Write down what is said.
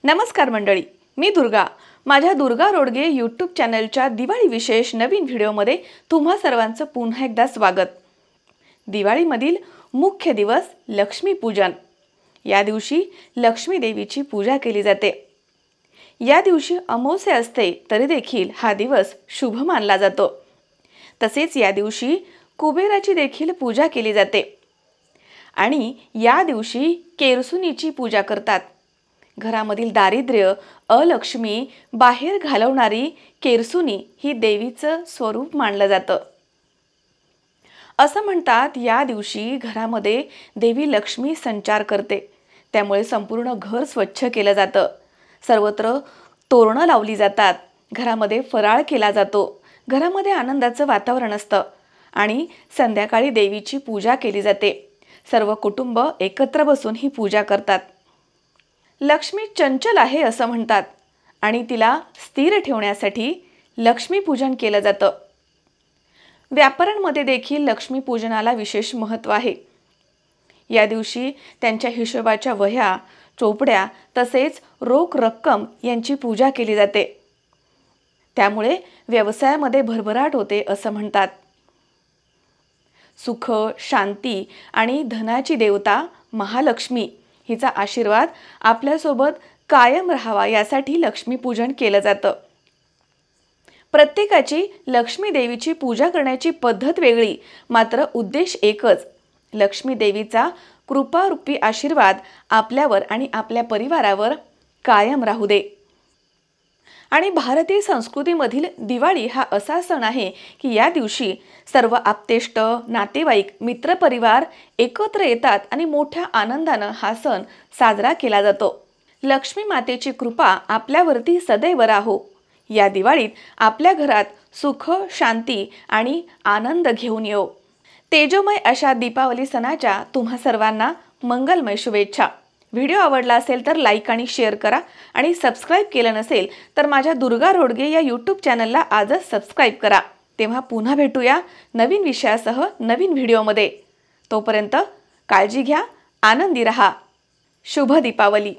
नमस्कार मंडळी, मी दुर्गा. माझ्या दुर्गा रोडगे यूट्यूब चॅनलच्या दिवाळी विशेष नवीन व्हिडिओमध्ये तुम्हा सर्वांचं पुन्हा एकदा स्वागत. दिवाळीमधील मुख्य दिवस लक्ष्मीपूजन. या दिवशी लक्ष्मी देवीची पूजा केली जाते. या दिवशी अमावास्या असते तरी देखील हा दिवस शुभ मानला जातो. तसेच या दिवशी कुबेराची देखील पूजा केली जाते आणि या दिवशी केरसुनीची पूजा करतात. घरामधील दारिद्र्य, अलक्ष्मी बाहेर घालवणारी केरसुनी ही देवीचं स्वरूप मानलं जातं. असं म्हणतात या दिवशी घरामध्ये देवी लक्ष्मी संचार करते. त्यामुळे संपूर्ण घर स्वच्छ केलं जातं. सर्वत्र तोरणं लावली जातात. घरामध्ये फराळ केला जातो. घरामध्ये आनंदाचं वातावरण असतं आणि संध्याकाळी देवीची पूजा केली जाते. सर्व कुटुंब एकत्र बसून ही पूजा करतात. लक्ष्मी चंचल आहे असं म्हणतात आणि तिला स्थिर ठेवण्यासाठी लक्ष्मी पूजन केलं जातं. व्यापाऱ्यांमध्ये देखील लक्ष्मी पूजनाला विशेष महत्त्व आहे. या दिवशी त्यांच्या हिशोबाच्या वह्या, चोपड्या तसेच रोख रक्कम यांची पूजा केली जाते. त्यामुळे व्यवसायामध्ये भरभराट होते असं म्हणतात. सुख, शांती आणि धनाची देवता महालक्ष्मी हिचा आशीर्वाद आपल्यासोबत कायम राहावा यासाठी लक्ष्मी पूजन केलं जातं. प्रत्येकाची लक्ष्मी देवीची पूजा करण्याची पद्धत वेगळी, मात्र उद्देश एकच. लक्ष्मी देवीचा कृपारूपी आशीर्वाद आपल्यावर आणि आपल्या परिवारावर कायम राहू दे. आणि भारतीय संस्कृतीमधील दिवाळी हा असा सण आहे की या दिवशी सर्व आप्तेष्ट, नातेवाईक, मित्रपरिवार एकत्र येतात आणि मोठ्या आनंदानं हा सण साजरा केला जातो. लक्ष्मी मातेची कृपा आपल्यावरती सदैव राहो. या दिवाळीत आपल्या घरात सुख, शांती आणि आनंद घेऊन येऊ. तेजोमय अशा दीपावली सणाच्या तुम्हा सर्वांना मंगलमय शुभेच्छा. व्हिडिओ आवडला असेल तर लाईक आणि शेअर करा आणि सबस्क्राईब केलं नसेल तर माझ्या दुर्गा रोडगे या यूट्यूब चॅनलला आजच सबस्क्राईब करा. तेव्हा पुन्हा भेटूया नवीन विषयासह नवीन व्हिडिओमध्ये. तोपर्यंत काळजी घ्या, आनंदी रहा. शुभ दीपावली.